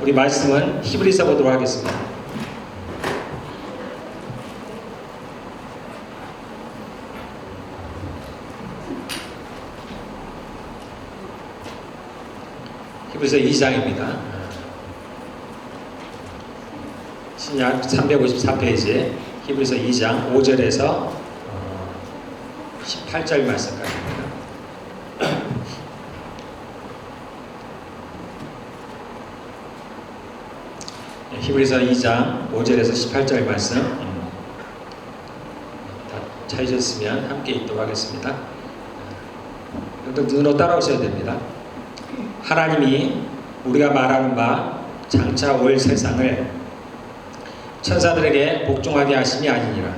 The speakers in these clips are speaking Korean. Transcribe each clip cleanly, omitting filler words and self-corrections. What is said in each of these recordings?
우리 말씀은 히브리서 보도록 하겠습니다. 히브리서 2장입니다. 신약 354페이지 히브리서 2장 5절에서 18절 말씀까지입니다. 히브리서 2장 5절에서 18절 말씀 다 찾으셨으면 함께 읽도록 하겠습니다. 눈으로 따라오셔야 됩니다. 하나님이 우리가 말하는 바 장차 올 세상을 천사들에게 복종하게 하심이 아니니라.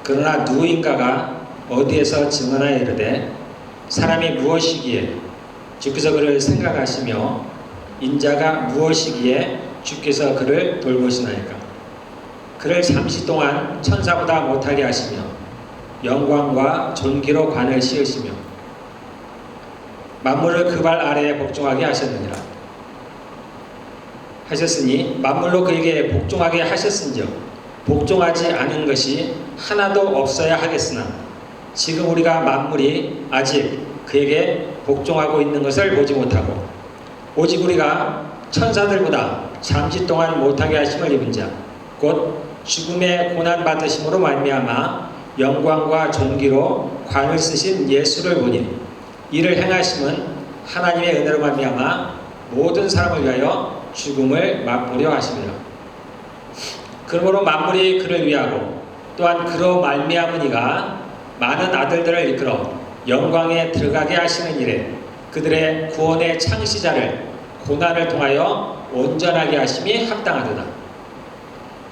그러나 누구인가가 어디에서 증언하여 이르되 사람이 무엇이기에 주께서 그를 생각하시며 인자가 무엇이기에 주께서 그를 돌보시나이까. 그를 잠시 동안 천사보다 못하게 하시며 영광과 존귀로 관을 씌우시며 만물을 그 발 아래에 복종하게 하셨느니라. 하셨으니 만물로 그에게 복종하게 하셨은즉 복종하지 않은 것이 하나도 없어야 하겠으나 지금 우리가 만물이 아직 그에게 복종하고 있는 것을 보지 못하고 오직 우리가 천사들보다 잠시 동안 못하게 하심을 입은 자 곧 죽음의 고난 받으심으로 말미암아 영광과 존귀로 관을 쓰신 예수를 보니 이를 행하심은 하나님의 은혜로 말미암아 모든 사람을 위하여 죽음을 맛보려 하심이라. 그러므로 만물이 그를 위하고 또한 그로 말미암으니가 많은 아들들을 이끌어 영광에 들어가게 하시는 일에 그들의 구원의 창시자를 고난을 통하여 온전하게 하심이 합당하도다.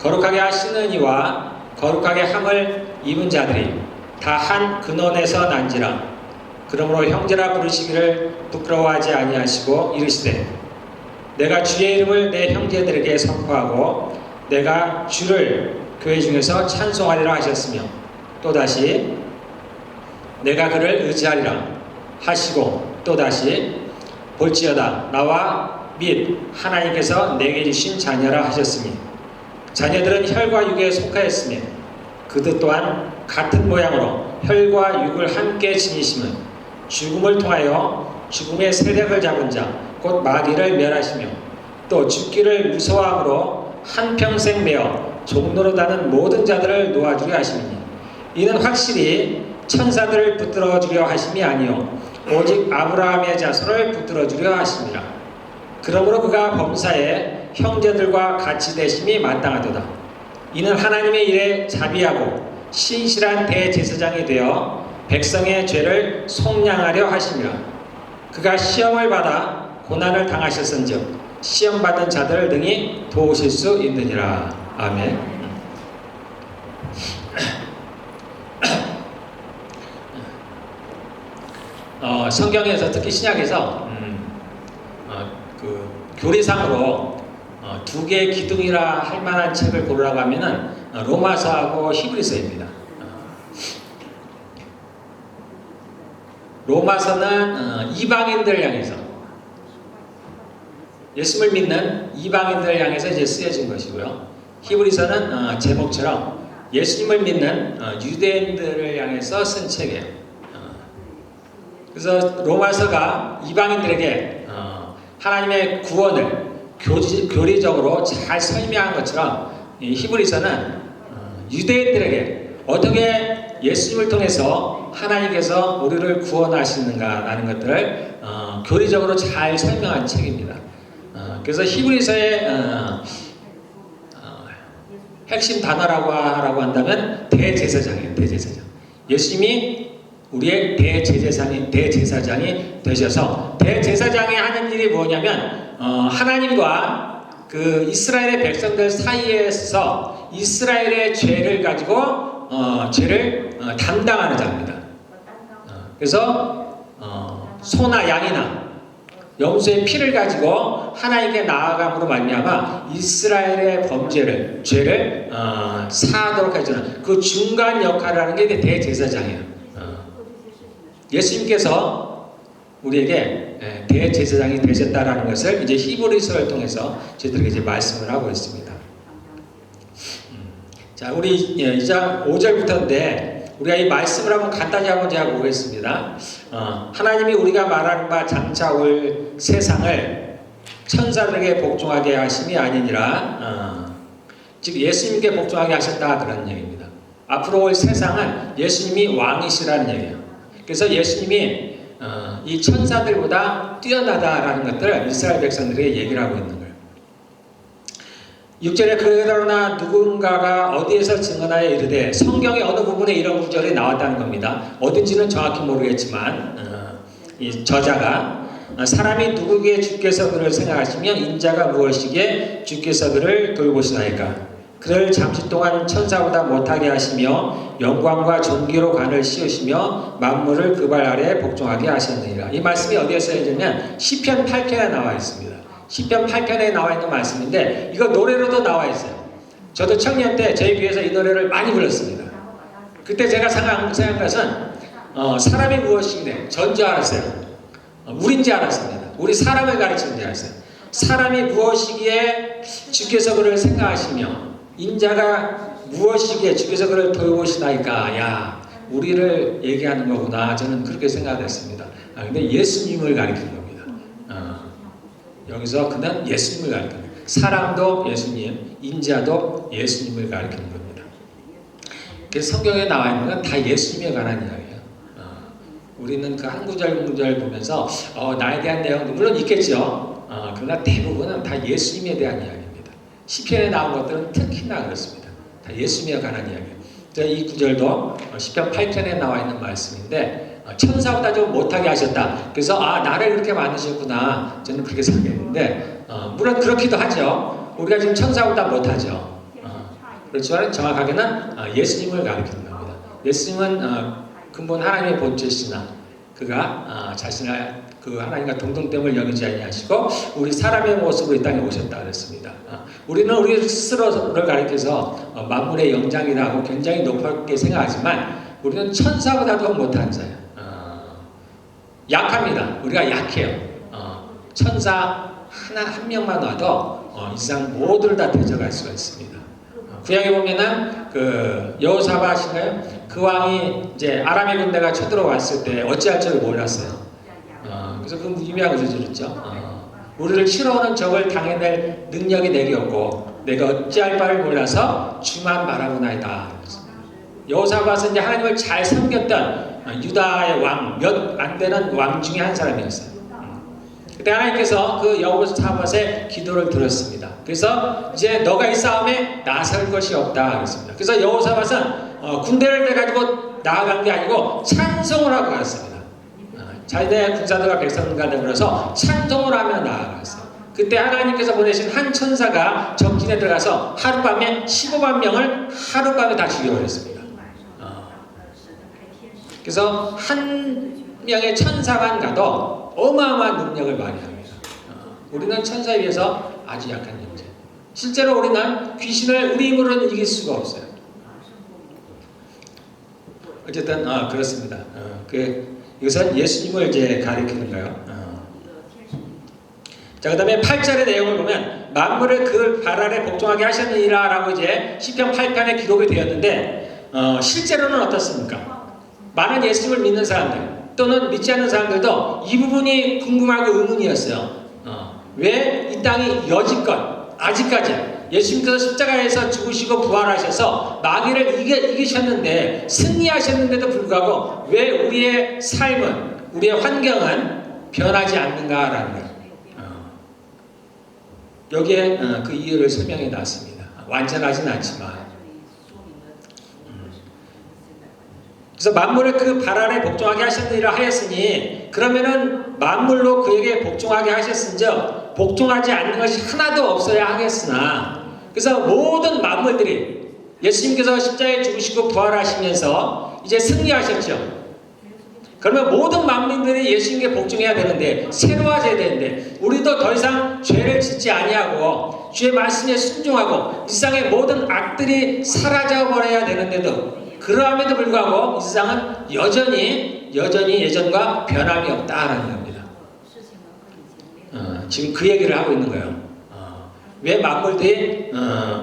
거룩하게 하시는 이와 거룩하게 함을 입은 자들이 다 한 근원에서 난지라. 그러므로 형제라 부르시기를 부끄러워하지 아니하시고 이르시되 내가 주의 이름을 내 형제들에게 선포하고 내가 주를 교회 중에서 찬송하리라 하셨으며 또다시 내가 그를 의지하리라 하시고 또다시 볼지어다 나와 및 하나님께서 내게 주신 자녀라 하셨으니 자녀들은 혈과 육에 속하였으며 그들 또한 같은 모양으로 혈과 육을 함께 지니심은 죽음을 통하여 죽음의 세력을 잡은 자 곧 마귀를 멸하시며 또 죽기를 무서워함으로 한평생 매어 종로로 다는 모든 자들을 놓아주려 하심이니 이는 확실히 천사들을 붙들어 주려 하심이 아니요 오직 아브라함의 자손을 붙들어 주려 하심이라. 그러므로 그가 범사에 형제들과 같이 되심이 마땅하도다. 이는 하나님의 일에 자비하고 신실한 대제사장이 되어 백성의 죄를 속량하려 하심이라. 그가 시험을 받아 고난을 당하셨은즉 시험받은 자들을 능히 도우실 수 있느니라. 아멘. 성경에서 특히 신약에서 그 교리상으로 두 개의 기둥이라 할 만한 책을 고르라고 하면은 로마서하고 히브리서입니다. 로마서는 이방인들을 향해서 예수를 믿는 이방인들을 향해서 이제 쓰여진 것이고요. 히브리서는 제목처럼 예수님을 믿는 유대인들을 향해서 쓴 책이에요. 그래서 로마서가 이방인들에게 하나님의 구원을 교리적으로 잘 설명한 것처럼 이 히브리서는 유대인들에게 어떻게 예수님을 통해서 하나님께서 우리를 구원하시는가라는 것들을 교리적으로 잘 설명한 책입니다. 그래서 히브리서의 핵심 단어라고 한다면 대제사장이에요. 대제사장. 예수님이 우리의 대제사장이 되셔서 대제사장이 하는 일이 뭐냐면 하나님과 그 이스라엘의 백성들 사이에서 이스라엘의 죄를 가지고 죄를 담당하는 자입니다. 그래서 소나 양이나 염소의 피를 가지고 하나님께 나아감으로 말미암아 이스라엘의 범죄를 죄를 사하도록 해주는 그 중간 역할을 하는 게 대제사장이에요. 예수님께서 우리에게 대제사장이 되셨다라는 것을 이제 히브리서를 통해서 저희들에게 이제 말씀을 하고 있습니다. 자, 우리 2장 5절부터인데 우리가 이 말씀을 한번 간단히 한번 제가 보겠습니다. 하나님이 우리가 말하는 바 장차 올 세상을 천사들에게 복종하게 하심이 아니니라. 즉 예수님께 복종하게 하셨다 그런 얘기입니다. 앞으로 올 세상은 예수님이 왕이시라는 얘기예요. 그래서 예수님이 이 천사들보다 뛰어나다라는 것들을 이스라엘 백성들에게 얘기를 하고 있는 거예요. 6절에 그러나 누군가가 어디에서 증언하여 이르되 성경의 어느 부분에 이런 구절이 나왔다는 겁니다. 어딘지는 정확히 모르겠지만 이 저자가 사람이 누구에게 주께서 그를 생각하시면 인자가 무엇이기에 주께서 그를 돌보시나이까. 그를 잠시 동안 천사보다 못하게 하시며 영광과 존귀로 관을 씌우시며 만물을 그 발 아래 복종하게 하셨느니라. 이 말씀이 어디에 쓰여지냐면 시편 8편에 나와 있습니다. 시편 8편에 나와 있는 말씀인데 이거 노래로도 나와 있어요. 저도 청년 때 저희 교회에서 이 노래를 많이 불렀습니다. 그때 제가 생각한 것은 사람이 무엇이기에 전 줄 알았어요. 우린지 알았습니다. 우리 사람을 가르치는 줄 알았어요. 사람이 무엇이기에 주께서 그를 생각하시며 인자가 무엇이기에 주께서 그를 돌보시나이까. 야, 우리를 얘기하는 거구나. 저는 그렇게 생각했습니다. 근데 예수님을 가리키는 겁니다. 여기서 그는 예수님을 가리키는 겁니다. 사람도 예수님, 인자도 예수님을 가리키는 겁니다. 그래서 성경에 나와 있는 건 다 예수님에 관한 이야기예요. 우리는 그 한 구절 구절 보면서 나에 대한 내용도 물론 있겠죠. 그러나 대부분은 다 예수님에 대한 이야기입니다. 시편에 나온 것들은 특히나 그렇습니다. 다 예수님에 관한 이야기예요. 이 구절도 시편 8편에 나와 있는 말씀인데 천사보다 좀 못하게 하셨다. 그래서 나를 그렇게 만드셨구나. 저는 그렇게 생각했는데 물론 그렇기도 하죠. 우리가 지금 천사보다 못하죠. 그렇지만 정확하게는 예수님을 가리키는 겁니다. 예수님은 근본 하나님의 본체시나 그가 자신을 그 하나님과 동등됨을 여기지 아니하시고 우리 사람의 모습으로 이 땅에 오셨다 그랬습니다. 우리는 우리 스스로를 가리켜서 만물의 영장이다 하고 굉장히 높게 생각하지만 우리는 천사보다도 못한 자예요. 약합니다. 우리가 약해요. 천사 한 명만 와도 이 세상 모두를 다 대적할 수가 있습니다. 구약에 보면은 그 여호사밧인가요? 그 왕이 이제 아람의 군대가 쳐들어왔을 때 어찌할 줄을 몰랐어요. 그래서 그 유명한 것을 들었죠. 우리를 치러오는 적을 당해낼 능력이 내게 없고 내가 어찌할 바를 몰라서 주만 바라보나이다. 여호사밧은 이제 하나님을 잘 섬겼던 유다의 왕, 몇 안 되는 왕 중에 한 사람이었어요. 그때 하나님께서 그 여호사밧의 기도를 들었습니다. 그래서 이제 너가 이 싸움에 나설 것이 없다 그랬습니다. 그래서 여호사밧은 군대를 내가지고 나아간 게 아니고 찬송을 하고 갔습니다. 자기네 군사들과 백성들과 더불어서 찬송을 하며 나아갔어요. 그때 하나님께서 보내신 한 천사가 적진에 들어가서 하룻밤에 15만 명을 하룻밤에 다 죽여버렸습니다. 그래서 한 명의 천사만 가도 어마어마한 능력을 발휘합니다. 우리는 천사에 비해서 아주 약한 존재. 실제로 우리는 귀신을 우리 힘으로는 이길 수가 없어요. 어쨌든 그렇습니다. 이것은 예수님을 이제 가리키는 거예요. 자, 그 다음에 8절의 내용을 보면 만물을 그 발 아래 복종하게 하셨느니라 라고 이제 시편 8편에 기록이 되었는데 실제로는 어떻습니까? 많은 예수님을 믿는 사람들 또는 믿지 않는 사람들도 이 부분이 궁금하고 의문이었어요. 왜 이 땅이 여지껏 아직까지 예수님께서 십자가에서 죽으시고 부활하셔서 마귀를 이기셨는데 승리하셨는데도 불구하고 왜 우리의 삶은 우리의 환경은 변하지 않는가라는 거예요. 여기에 그 이유를 설명해 놨습니다. 완전하진 않지만 그래서 만물을 그 발 아래 복종하게 하셨느니라 하였으니 그러면은 만물로 그에게 복종하게 하셨은즉 복종하지 않는 것이 하나도 없어야 하겠으나 그래서 모든 만물들이 예수님께서 십자가에 죽으시고 부활하시면서 이제 승리하셨죠. 그러면 모든 만민들이 예수님께 복종해야 되는데 새로워져야 되는데 우리도 더 이상 죄를 짓지 아니하고 주의 말씀에 순종하고 이 세상의 모든 악들이 사라져 버려야 되는데도 그러함에도 불구하고 이 세상은 여전히 예전과 변함이 없다라는 겁니다. 지금 그 얘기를 하고 있는 거예요. 왜 만물들이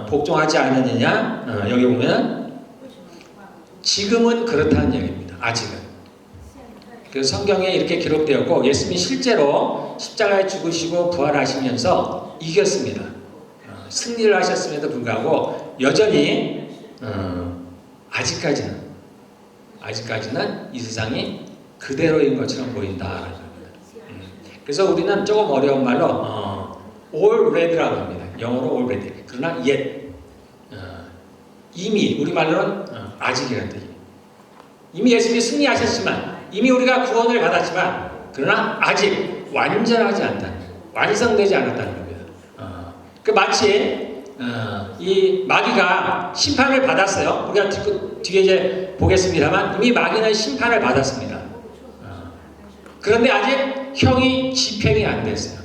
복종하지 않느냐? 여기 보면 지금은 그렇다는 얘기입니다. 아직은. 그래서 성경에 이렇게 기록되었고 예수님이 실제로 십자가에 죽으시고 부활하시면서 이겼습니다. 승리를 하셨음에도 불구하고 여전히 아직까지는 이 세상이 그대로인 것처럼 보인다. 그래서 우리는 조금 어려운 말로 already라고 합니다. 영어로 already. 그러나 yet. 이미 우리말로는 아직이라는 뜻. 이미 예수님이 승리하셨지만 이미 우리가 구원을 받았지만 그러나 아직 완전하지 않다. 완성되지 않았다는 겁니다. 그 마치 이 마귀가 심판을 받았어요. 우리가 뒤에 이제 보겠습니다만 이미 마귀는 심판을 받았습니다. 그런데 아직 형이 집행이 안 됐어요.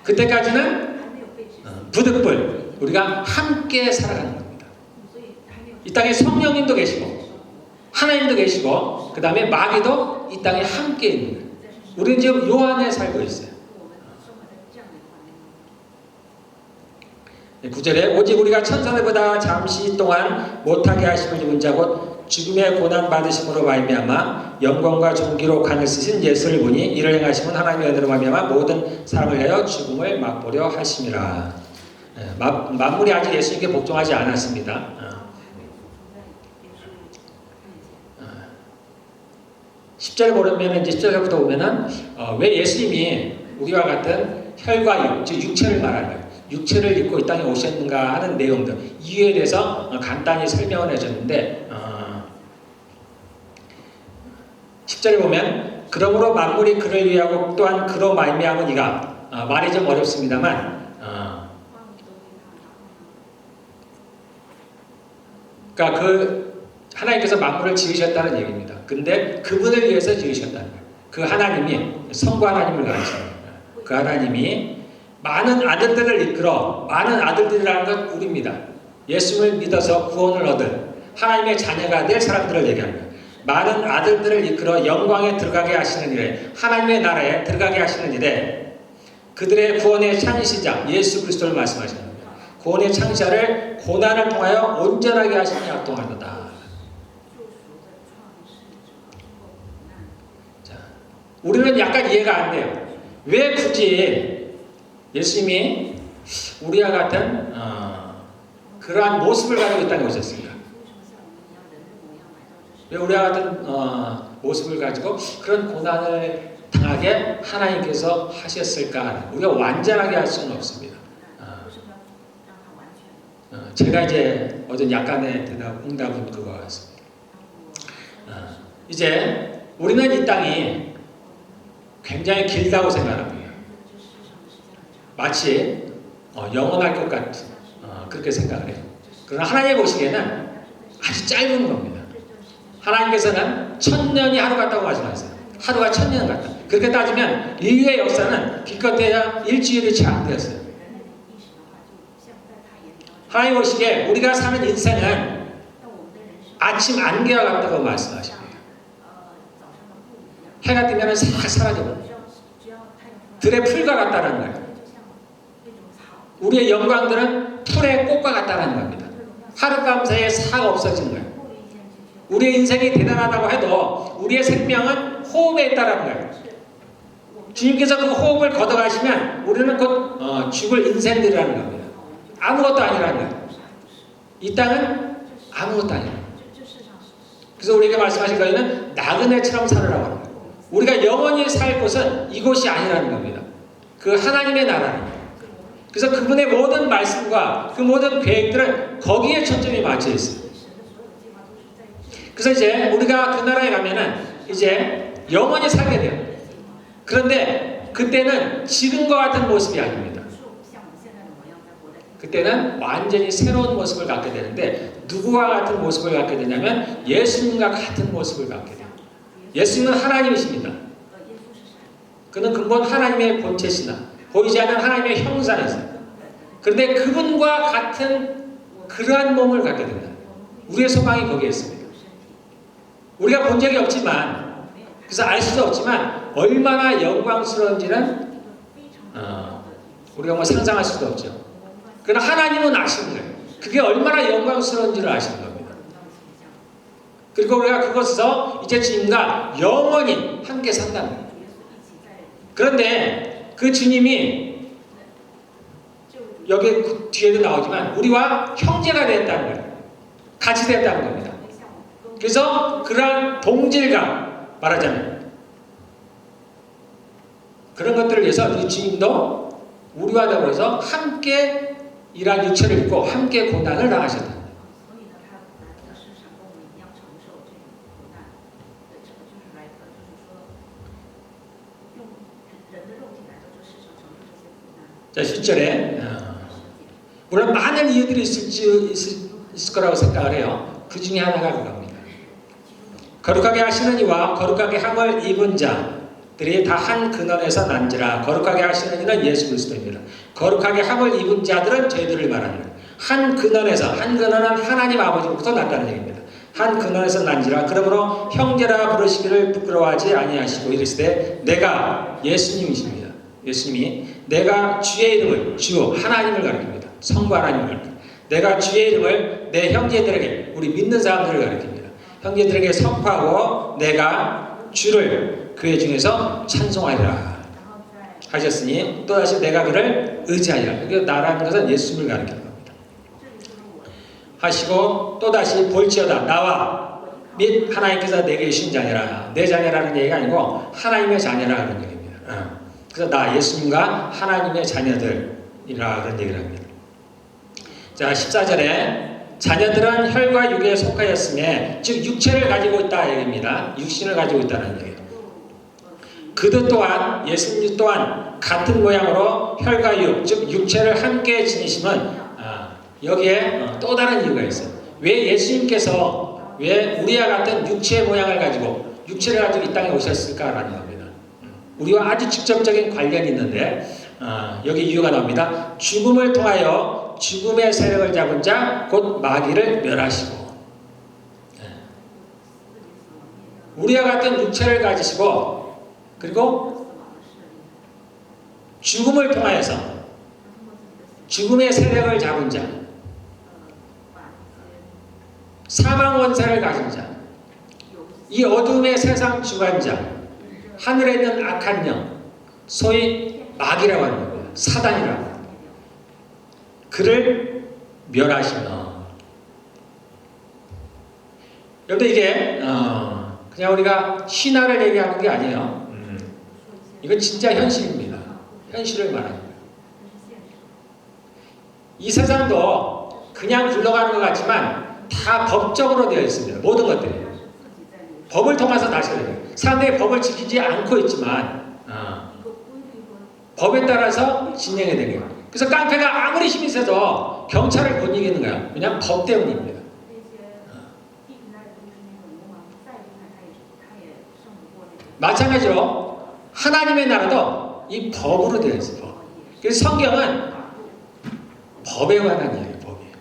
그때까지는 부득불 우리가 함께 살아가는 겁니다. 이 땅에 성령님도 계시고 하나님도 계시고 그 다음에 마귀도 이 땅에 함께 있는 거예요. 우리는 지금 요 안에 살고 있어요. 9절에 오직 우리가 천사들보다 잠시 동안 못하게 하심을 입은 자 곧 죽음의 고난 받으심으로 말미암아 영광과 존귀로 관을 쓰신 예수를 보니 이를 행하심은 하나님의 은혜로 말미암아 모든 사람을 위하여 죽음을 맛보려 하심이라. 만물이 아직 예수님께 복종하지 않았습니다. 10절 보면 이제 10절부터 보면은 왜 예수님이 우리와 같은 혈과 육, 즉 육체를 말하는 거예요. 육체를 입고 이 땅에 오셨는가 하는 내용들 이유에 대해서 간단히 설명을 해줬는데 10절에 보면 그러므로 만물이 그를 위하고 또한 그로 말미암은 이가 말이 좀 어렵습니다만 그러니까 그 하나님께서 만물을 지으셨다는 얘기입니다. 근데 그분을 위해서 지으셨다는 거예요. 그 하나님이 성부 하나님을 가르치는 거예요. 그 하나님이 많은 아들들을 이끌어 많은 아들들이라는 건 우리입니다. 예수를 믿어서 구원을 얻을 하나님의 자녀가 될 사람들을 얘기하는 거예요. 많은 아들들을 이끌어 영광에 들어가게 하시는 일에 하나님의 나라에 들어가게 하시는 일에 그들의 구원의 창시자 예수 그리스도를 말씀하시는 거예요. 구원의 창시자를 고난을 통하여 온전하게 하시니 약동하도다. 자, 우리는 약간 이해가 안 돼요. 왜 굳이 예수님이 우리와 같은 그러한 모습을 가지고 이 땅에 오셨습니까? 왜 우리와 같은 모습을 가지고 그런 고난을 당하게 하나님께서 하셨을까? 우리가 완전하게 할 수는 없습니다. 제가 이제 어제 약간의 응답은 그거 같습니다. 이제 우리는 이 땅이 굉장히 길다고 생각합니다. 마치 영원할 것 같은 그렇게 생각을 해요. 그러나 하나님 보시기에는 아주 짧은 겁니다. 하나님께서는 1000년이 하루 같다고 말씀하세요. 하루가 1000년 같다. 그렇게 따지면 인류의 역사는 기껏해야 일주일이 채 안 되었어요. 하나님 보시기에 우리가 사는 인생은 아침 안개와 같다고 말씀하십니다. 해가 뜨면 싹 사라져버려요. 들의 풀과 같다는 거예요. 우리의 영광들은 풀의 꽃과 같다는 겁니다. 하룻밤 사이에 싹 없어지는 거예요. 우리의 인생이 대단하다고 해도 우리의 생명은 호흡에 있다는 거예요. 주님께서 그 호흡을 걷어가시면 우리는 곧 죽을 인생들이라는 겁니다. 아무것도 아니라는 거예요. 이 땅은 아무것도 아니에요. 그래서 우리에게 말씀하신 거에는 나그네처럼 살으라고 하는 거예요. 우리가 영원히 살 곳은 이곳이 아니라는 겁니다. 그 하나님의 나라는 거예요. 그래서 그분의 모든 말씀과 그 모든 계획들은 거기에 초점이 맞춰 있어요. 그래서 이제 우리가 그 나라에 가면은 이제 영원히 살게 돼요. 그런데 그때는 지금과 같은 모습이 아닙니다. 그때는 완전히 새로운 모습을 갖게 되는데 누구와 같은 모습을 갖게 되냐면 예수님과 같은 모습을 갖게 돼요. 예수님은 하나님이십니다. 그는 근본 하나님의 본체시나 보이지 않는 하나님의 형상이세요. 그런데 그분과 같은 그러한 몸을 갖게 된다. 우리의 소망이 거기에 있습니다. 우리가 본 적이 없지만 그래서 알 수도 없지만 얼마나 영광스러운지는 우리가 뭐 상상할 수도 없죠. 그러나 하나님은 아시는 거예요. 그게 얼마나 영광스러운지를 아시는 겁니다. 그리고 우리가 그것에서 이제 주님과 영원히 함께 산다는 거예요. 그런데 그 주님이 여기 그 뒤에도 나오지만 우리와 형제가 됐다는 거예요. 같이 됐다는 겁니다. 그래서 그러한 동질감 말하자면 그런 것들을 위해서 이 주님도 우리와 더불어서 함께 이러한 육체를 입고 함께 고난을 당하셨다. 자, 10절에 물론 많은 이유들이 있을 거라고 생각을 해요. 그 중에 하나가 그겁니다. 거룩하게 하시는 이와 거룩하게 함을 입은 자들이 다 한 근원에서 난지라. 거룩하게 하시는 이는 예수 그리스도입니다. 거룩하게 함을 입은 자들은 저희들을 말합니다. 한 근원에서, 한 근원은 하나님 아버지로부터 났다는 얘기입니다. 한 근원에서 난지라. 그러므로 형제라 부르시기를 부끄러워하지 아니하시고 이르시되 내가 예수님이십니다. 예수님이 내가 주의 이름을, 주 하나님을 가리킵니다. 성부 하나님을 가리킵니다. 내가 주의 이름을 내 형제들에게, 우리 믿는 사람들을 가리킵니다. 형제들에게 선포하고 내가 주를 그의 중에서 찬송하리라 하셨으니 또다시 내가 그를 의지하리라. 그게 나라는 것은 예수님을 가리키는 겁니다. 하시고 또다시 볼지어다 나와 및 하나님께서 내게 주신 자녀라. 내 자녀라는 얘기가 아니고 하나님의 자녀라는 얘기입니다. 그래서 나 예수님과 하나님의 자녀들이라 그런 얘기를 합니다. 자, 14절에 자녀들은 혈과 육에 속하였음에 즉 육체를 가지고 있다 얘기입니다. 육신을 가지고 있다는 얘기예요. 그들 또한 예수님 또한 같은 모양으로 혈과 육 즉 육체를 함께 지니심은 여기에 또 다른 이유가 있어요. 왜 예수님께서 왜 우리와 같은 육체의 모양을 가지고 육체를 가지고 이 땅에 오셨을까라는 겁니다. 우리와 아주 직접적인 관련이 있는데 여기 이유가 나옵니다. 죽음을 통하여 죽음의 세력을 잡은 자 곧 마귀를 멸하시고 우리와 같은 육체를 가지시고 그리고 죽음을 통하여서 죽음의 세력을 잡은 자 사망 원사를 가진 자 이 어둠의 세상 주관자 하늘에 있는 악한 영 소위 마귀라고 하는 겁니다. 사단이라고 합니다. 그를 멸하시며 여러분 이게 그냥 우리가 신화를 얘기하는 게 아니에요. 이건 진짜 현실입니다. 현실을 말하는 거예요. 이 세상도 그냥 굴러가는 것 같지만 다 법적으로 되어 있습니다. 모든 것들이 법을 통해서 다스려야 돼요. 사람들이 법을 지키지 않고 있지만 법에 따라서 진행해야 되는 거예요. 그래서 깡패가 아무리 힘이 세도 경찰을 못 이기는 거야. 그냥 법 때문입니다. 마찬가지로 하나님의 나라도 이 법으로 되어 있어요. 그래서 성경은 법에 관한 이야기예요. 법이에요.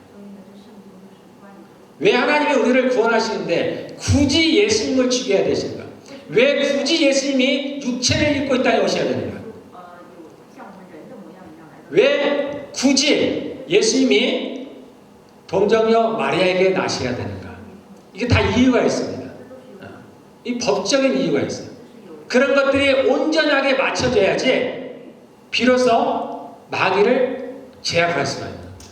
왜 하나님이 우리를 구원하시는데 굳이 예수님을 죽여야 되신가? 왜 굳이 예수님이 육체를 입고 이 땅에 오셔야 되는가? 왜 굳이 예수님이 동정녀 마리아에게 나셔야 되는가? 이게 다 이유가 있습니다. 이 법적인 이유가 있어요. 그런 것들이 온전하게 맞춰져야지 비로소 마귀를 제압할 수가 있는 겁니다.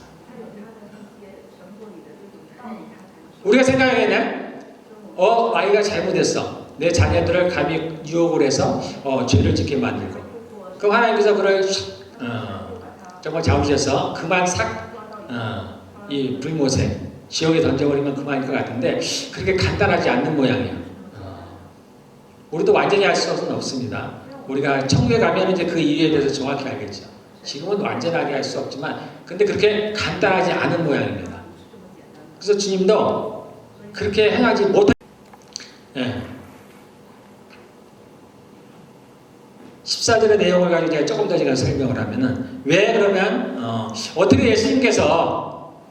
우리가 생각하기에는 마귀가 잘못했어. 내 자녀들을 감히 유혹을 해서 죄를 짓게 만들고 그럼 하나님께서 그를 정말 잡으셔서 그만 이 불못에 지옥에 던져버리면 그만일 것 같은데 그렇게 간단하지 않는 모양이에요. 우리도 완전히 알 수는 없습니다. 우리가 천국에 가면 이제 그 이유에 대해서 정확히 알겠죠. 지금은 완전하게 알 수 없지만 근데 그렇게 간단하지 않은 모양입니다. 그래서 주님도 그렇게 행하지 못한 14절의 내용을 가지고 제가 조금 더 제가 설명을 하면은 왜 그러면 어떻게 예수님께서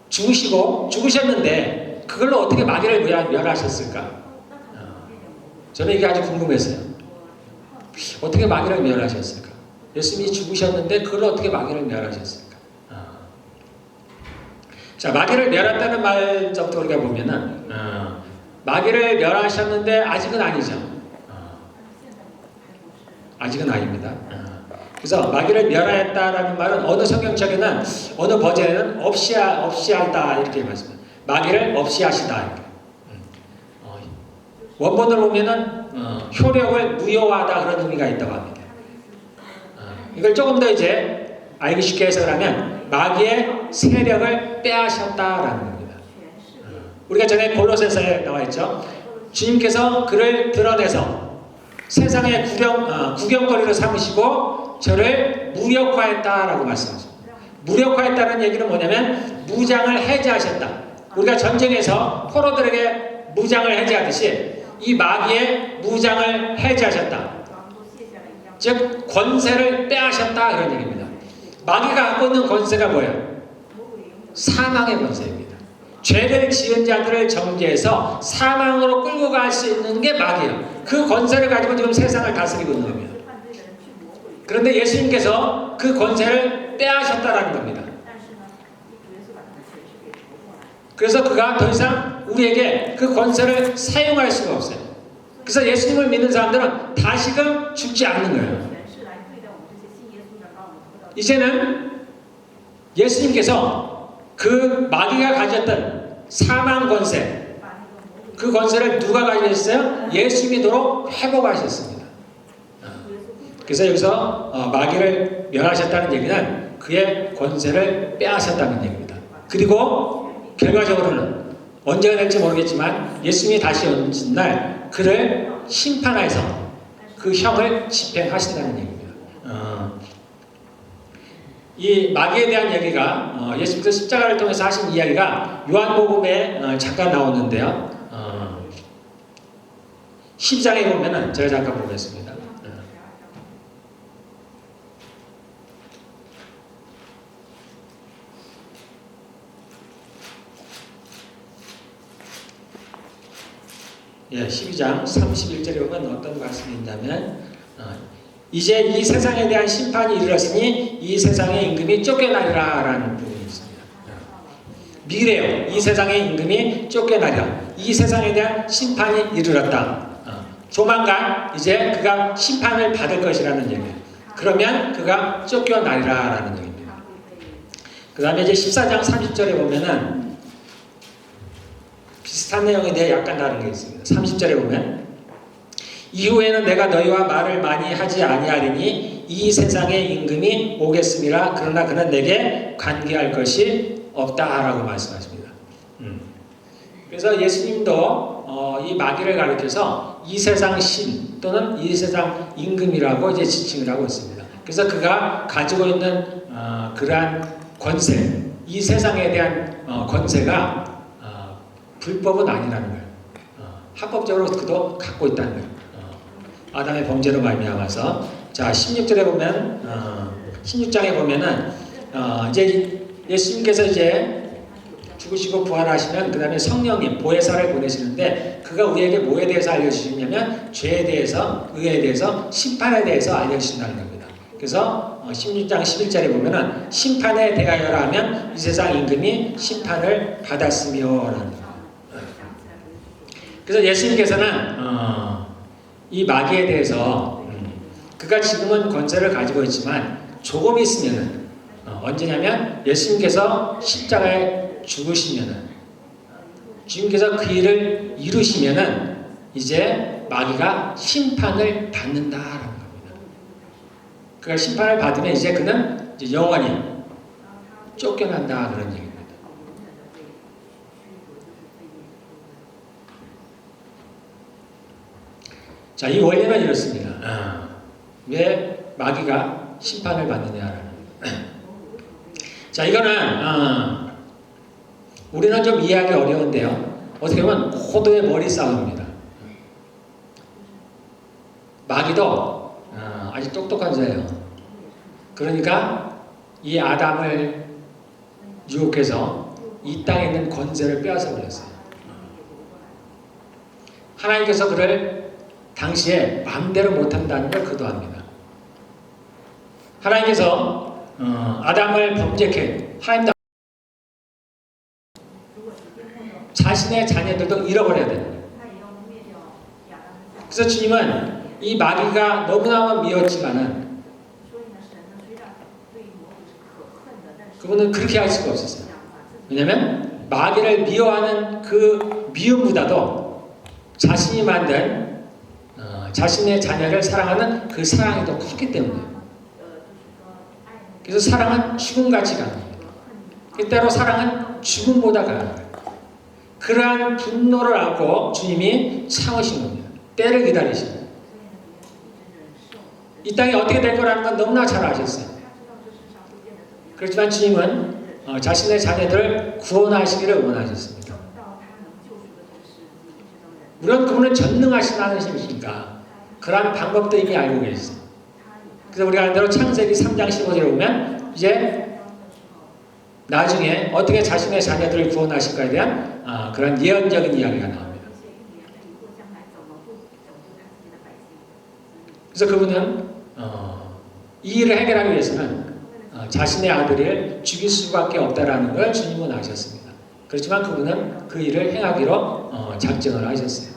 죽으셨는데 그걸로 어떻게 마귀를 멸하셨을까? 저는 이게 아주 궁금했어요. 어떻게 마귀를 멸하셨을까? 예수님이 죽으셨는데 그걸 어떻게 마귀를 멸하셨을까? 자, 마귀를 멸했다는 말부터 우리가 보면은 마귀를 멸하셨는데 아직은 아니죠. 아직은 아닙니다. 그래서 마귀를 멸하였다라는 말은 어느 성경책에는 어느 버전에는 없이 하다 이렇게 말씀합니다. 마귀를 없이 하시다. 이렇게. 원본을 보면은 효력을 무효하다 그런 의미가 있다고 합니다. 이걸 조금 더 이제 알기 쉽게 해석을 하면 마귀의 세력을 빼앗았다라는 겁니다. 우리가 전에 골로새서에 나와 있죠. 주님께서 그를 드러내서 세상의 구경거리로 삼으시고 저를 무력화했다라고 말씀하십니다. 무력화했다는 얘기는 뭐냐면 무장을 해제하셨다. 우리가 전쟁에서 포로들에게 무장을 해제하듯이 이 마귀의 무장을 해제하셨다. 즉 권세를 빼앗았다 그런 얘기입니다. 마귀가 갖고 있는 권세가 뭐예요? 사망의 권세입니다. 죄를 지은 자들을 정죄해서 사망으로 끌고 갈 수 있는 게 마귀예요. 그 권세를 가지고 지금 세상을 다스리고 있는 겁니다. 그런데 예수님께서 그 권세를 빼앗았다라는 겁니다. 그래서 그가 더 이상 우리에게 그 권세를 사용할 수가 없어요. 그래서 예수님을 믿는 사람들은 다시금 죽지 않는 거예요. 이제는 예수님께서 그 마귀가 가졌던 사망 권세, 그 권세를 누가 가지셨어요? 예수 믿음으로 회복하셨습니다. 그래서 여기서 마귀를 멸하셨다는 얘기는 그의 권세를 빼앗았다는 얘기입니다. 그리고 결과적으로는 언제가 될지 모르겠지만 예수님이 다시 오신 날 그를 심판해서 그 형을 집행하신다는 얘기입니다. 이 마귀에 대한 얘기가 예수님께서 십자가를 통해서 하신 이야기가 요한복음에 잠깐 나오는데요. 10장에 보면은 제가 잠깐 보겠습니다. 예, 12장 31절에 보면 어떤 말씀이 있냐면 이제 이 세상에 대한 심판이 이르렀으니 이 세상의 임금이 쫓겨나리라 라는 부분이 있습니다. 미래요. 이 세상의 임금이 쫓겨나리라. 이 세상에 대한 심판이 이르렀다. 조만간 이제 그가 심판을 받을 것이라는 얘기예요. 그러면 그가 쫓겨나리라 라는 얘기입니다. 그 다음에 이제 14장 30절에 보면은 비슷한 내용인데 약간 다른 게 있습니다. 30절에 보면 이후에는 내가 너희와 말을 많이 하지 아니하리니 이 세상의 임금이 오겠음이라. 그러나 그는 내게 관계할 것이 없다라고 말씀하십니다. 그래서 예수님도 이 마귀를 가리켜서 이 세상 신 또는 이 세상 임금이라고 이제 지칭을 하고 있습니다. 그래서 그가 가지고 있는 그러한 권세, 이 세상에 대한 권세가 불법은 아니라는 거예요. 합법적으로 그도 갖고 있다는 거예요. 아담의 범죄로 말미암아서. 자, 16절에 보면 16장에 보면은 이제 예수님께서 이제 죽으시고 부활하시면 그 다음에 성령님 보혜사를 보내시는데 그가 우리에게 뭐에 대해서 알려주시냐면 죄에 대해서, 의에 대해서, 심판에 대해서 알려주신다는 겁니다. 그래서 16장 11절에 보면은 심판에 대하여라 하면 이 세상 임금이 심판을 받았으며 라는 겁니다. 그래서 예수님께서는 이 마귀에 대해서 그가 지금은 권세를 가지고 있지만 조금 있으면은 언제냐면 예수님께서 십자가에 죽으시면은 주님께서 그 일을 이루시면은 이제 마귀가 심판을 받는다라는 겁니다. 그가 심판을 받으면 이제 그는 이제 영원히 쫓겨난다 그런 얘기입니다. 자, 이 원리는 이렇습니다. 왜 마귀가 심판을 받느냐라는. 자, 이거는 우리는 좀 이해하기 어려운데요. 어떻게 보면 고도의 머리 싸움입니다. 마귀도 아주 똑똑한 자예요. 그러니까 이 아담을 유혹해서 이 땅에 있는 권세를 빼앗아 버렸어요. 하나님께서 그를 당시에 마음대로 못한다는 걸 거두합니다. 하나님께서 아담을 범죄케 하나님도 자신의 자녀들도 잃어버려야 되는 거예요. 그래서 주님은 이 마귀가 너무나 미웠지만은 그분은 그렇게 할 수가 없었어요. 왜냐하면 마귀를 미워하는 그 미움보다도 자신이 만든 자신의 자녀를 사랑하는 그 사랑이 더 컸기 때문이에요. 그래서 사랑은 죽음같이 강해요. 때로 사랑은 죽음보다 강해요. 그러한 분노를 안고 주님이 참으신 겁니다. 때를 기다리신 거예요. 이 땅이 어떻게 될 거라는 건 너무나 잘 아셨어요. 그렇지만 주님은 자신의 자녀들을 구원하시기를 원하셨습니다. 물론 그분은 전능하신 하나님이시니까 그러한 방법도 이미 알고 계셨어요. 그래서 우리가 아는 대로 창세기 3장 15절에 보면 이제 나중에 어떻게 자신의 자녀들을 구원하실까에 대한 그런 예언적인 이야기가 나옵니다. 그래서 그분은 이 일을 해결하기 위해서는 자신의 아들을 죽일 수밖에 없다라는 걸 주님은 아셨습니다. 그렇지만 그분은 그 일을 행하기로 작정을 하셨어요.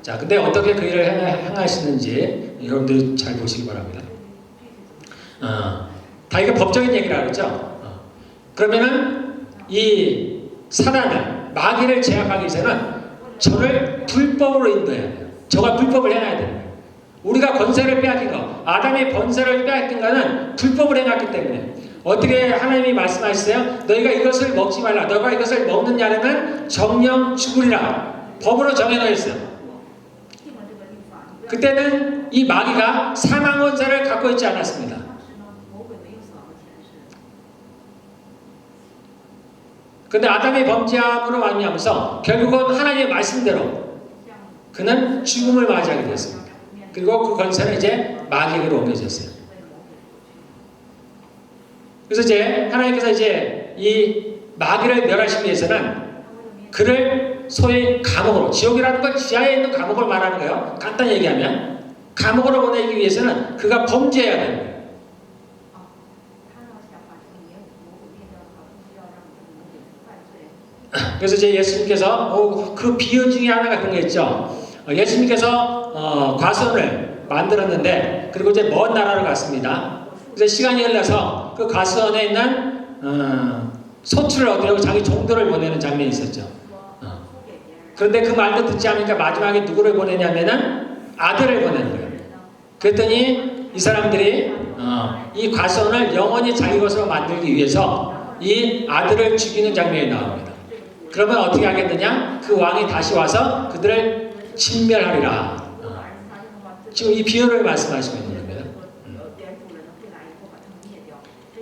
자, 근데 어떻게 그 일을 행하시는지 여러분들 잘 보시기 바랍니다. 다 이거 법적인 얘기라고 그랬죠? 그러면은 이 사단을 마귀를 제압하기 위해서는 저를 불법으로 인도해야 돼요. 저가 불법을 행해야 돼요. 우리가 권세를 빼앗긴 거, 아담의 권세를 빼앗긴 거는 불법을 행했기 때문에 어떻게 하나님이 말씀하셨어요? 너희가 이것을 먹지 말라. 너가 이것을 먹는 자는 정령 죽으리라. 법으로 정해놓으셨어요. 그때는 이 마귀가 사망 권세를 갖고 있지 않았습니다. 그런데 아담의 범죄함으로 말미암아서 결국은 하나님의 말씀대로 그는 죽음을 맞이하게 되었습니다. 그리고 그 권세는 이제 마귀에게로 옮겨졌어요. 그래서 이제 하나님께서 이제 이 마귀를 멸하시기 위해서는 그를 소위 감옥으로, 지옥이라는 건 지하에 있는 감옥을 말하는 거예요. 간단히 얘기하면 감옥으로 보내기 위해서는 그가 범죄해야 되는 거예요. 그래서 이제 예수님께서 그 비유 중에 하나가 그런 게 있죠. 예수님께서 과수원을 만들었는데 그리고 이제 먼 나라로 갔습니다. 그래서 시간이 흘러서 그 과수원에 있는 소출을 얻으려고 자기 종들을 보내는 장면이 있었죠. 그런데 그 말도 듣지 않으니까 마지막에 누구를 보내냐면은 아들을 보내는 거예요. 그랬더니 이 사람들이 이 과수원을 영원히 자기 것으로 만들기 위해서 이 아들을 죽이는 장면이 나옵니다. 그러면 어떻게 하겠느냐? 그 왕이 다시 와서 그들을 진멸하리라. 지금 이 비유를 말씀하시고 있는 겁니다.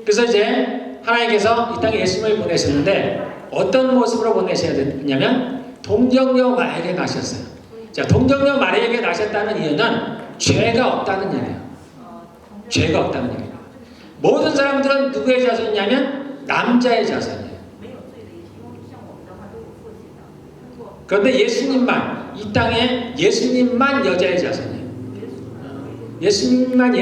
그래서 이제 하나님께서 이 땅에 예수님을 보내셨는데 어떤 모습으로 보내셔야 되냐면 동정녀 마리아에게 나셨어요. 자, 동정녀 마리아에게 나셨다는 이유는 죄가 없다는 얘기예요. 죄가 없다는 얘기예요. 모든 사람들은 누구의 자손이냐면 남자의 자손이에요. 그런데 예수님만, 이 땅에 예수님만 여자의 자손이에요. 예수님만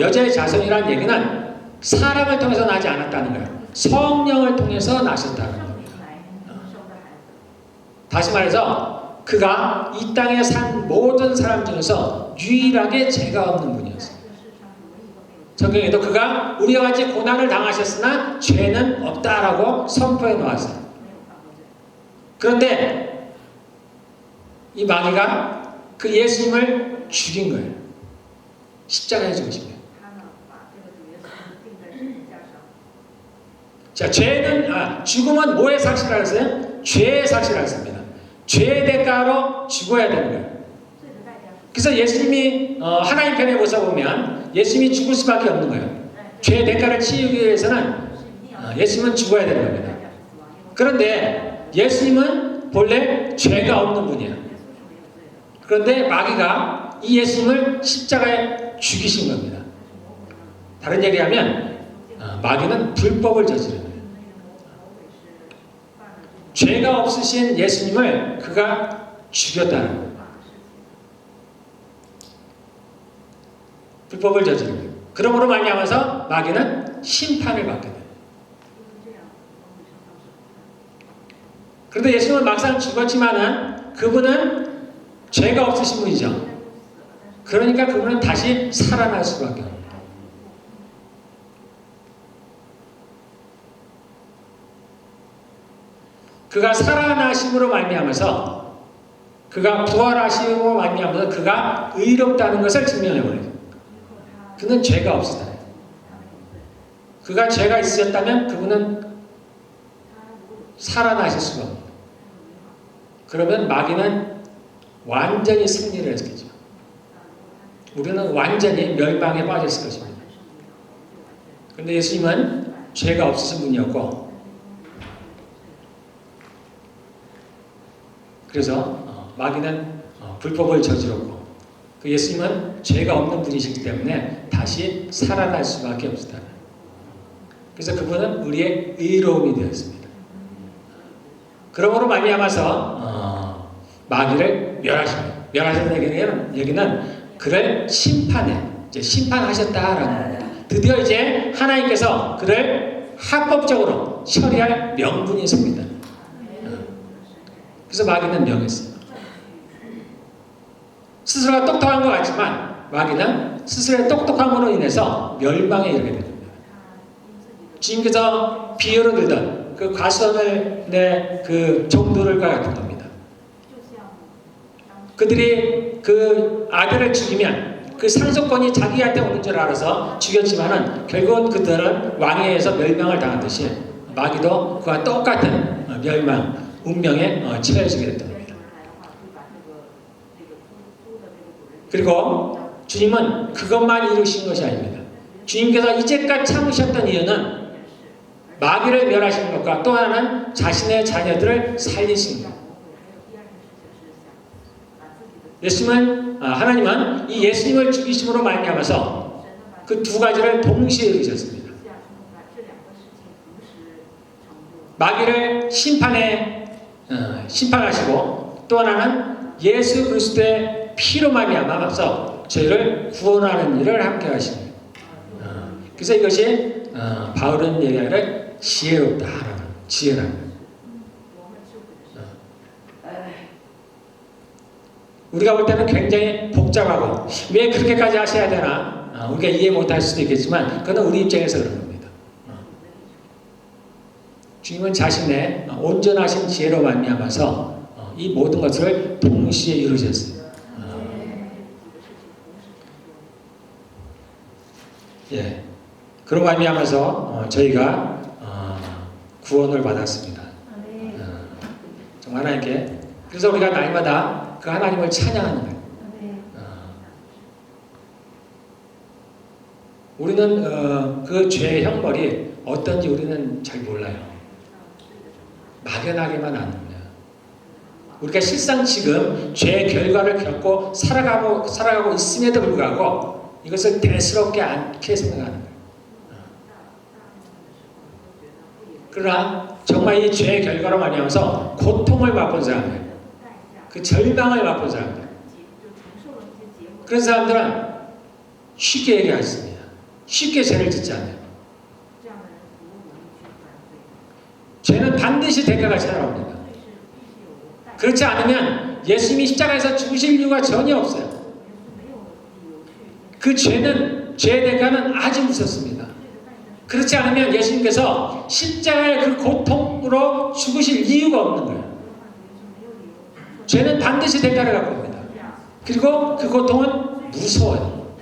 여자의 자손이라는 얘기는 사람을 통해서 나지 않았다는 거예요. 성령을 통해서 나셨다는 겁니다. 다시 말해서 그가 이 땅에 산 모든 사람 중에서 유일하게 죄가 없는 분이었어요. 성경에도 그가 우리와 같이 고난을 당하셨으나 죄는 없다라고 선포해 놓았어요. 그런데 이 마귀가 그 예수님을 죽인 거예요. 십자가에 죽으신 거예요. 자, 죽음은 뭐의 삭시라 했어요? 죄의 삭시라 했습니다. 죄의 대가로 죽어야 되는 거예요. 그래서 예수님이 하나님 편에 보서 보면 예수님이 죽을 수밖에 없는 거예요. 죄의 대가를 치우기 위해서는 예수님은 죽어야 되는 겁니다. 그런데 예수님은 본래 죄가 없는 분이에요. 그런데 마귀가 이 예수님을 십자가에 죽이신 겁니다. 다른 얘기하면 마귀는 불법을 저지른 거예요. 죄가 없으신 예수님을 그가 죽였다는 거예요. 불법을 저지르고 그러므로 말미암아서 마귀는 심판을 받게 돼요. 그런데 예수님은 막상 죽었지만은 그분은 죄가 없으신 분이죠. 그러니까 그분은 다시 살아날 수밖에 없어요. 그가 살아나심으로 말미암아서 그가 부활하심으로 말미암아서 그가 의롭다는 것을 증명해버려요. 그는 죄가 없으다. 그가 죄가 있으셨다면 그분은 살아나실 수가 없습니다. 그러면 마귀는 완전히 승리를 했겠죠. 우리는 완전히 멸망에 빠졌을 것입니다. 그런데 예수님은 죄가 없으신 분이었고 그래서 마귀는 불법을 저질렀고 그 예수님은 죄가 없는 분이시기 때문에 다시 살아날 수밖에 없었다. 그래서 그분은 우리의 의로움이 되었습니다. 그러므로 말미암아서 마귀를 멸하십니다. 멸하셨다는 얘기는 그를 심판하셨다라는 겁니다. 드디어 이제 하나님께서 그를 합법적으로 처리할 명분이 섭니다. 그래서 마귀는 명했어요. 스스로가 똑똑한 것 같지만 마귀는 스스로의 똑똑함으로 인해서 멸망에 이르게 됩니다. 주님께서 비유로 들던 그 과수원을 내 그 종들과 같은 겁니다. 그들이 그 아들을 죽이면 그 상속권이 자기한테 오는 줄 알아서 죽였지만은 결국은 그들은 왕에 의해서 멸망을 당하듯이 마귀도 그와 똑같은 멸망, 운명에 처해지게 됐던 겁니다. 그리고 주님은 그것만 이루신 것이 아닙니다. 주님께서 이제까지 참으셨던 이유는 마귀를 멸하시는 것과 또 하나는 자신의 자녀들을 살리시는 것. 하나님은 이 예수님을 죽이심으로 말미암아서 그 두 가지를 동시에 이루셨습니다. 마귀를 심판하시고 또 하나는 예수 그리스도의 피로 말미암아서 저희를 구원하는 일을 함께 하십니다. 그래서 이것이 바울은 얘기하기를 지혜롭다라는 지혜라는. 우리가 볼 때는 굉장히 복잡하고 왜 그렇게까지 하셔야 되나 우리가 이해 못할 수도 있겠지만 그건 우리 입장에서 그런 겁니다. 주님은 자신의 온전하신 지혜로 말미암아서 이 모든 것을 동시에 이루셨어요. 예, 그런 말미암아서 저희가 구원을 받았습니다. 정말 하나님께. 그래서 우리가 날마다 그 하나님을 찬양하는 거예요. 우리는 그 죄의 형벌이 어떤지 우리는 잘 몰라요. 막연하게만 아는 거예요. 우리가 실상 지금 죄의 결과를 겪고 살아가고 있음에도 불구하고 이것을 대수롭게 않게 생각하는 거예요. 그러나 정말 이 죄의 결과로 말미암아서 고통을 맛본 사람들, 그 절망을 맛본 사람들, 그런 사람들은 쉽게 얘기하십니다. 쉽게 죄를 짓지 않아요. 죄는 반드시 대가가 찾아옵니다. 그렇지 않으면 예수님이 십자가에서 죽으실 이유가 전혀 없어요. 그 죄의 대가는 아주 무섭습니다. 그렇지 않으면 예수님께서 십자가의 그 고통으로 죽으실 이유가 없는 거예요. 죄는 반드시 대가를 갖고 옵니다. 그리고 그 고통은 무서워요.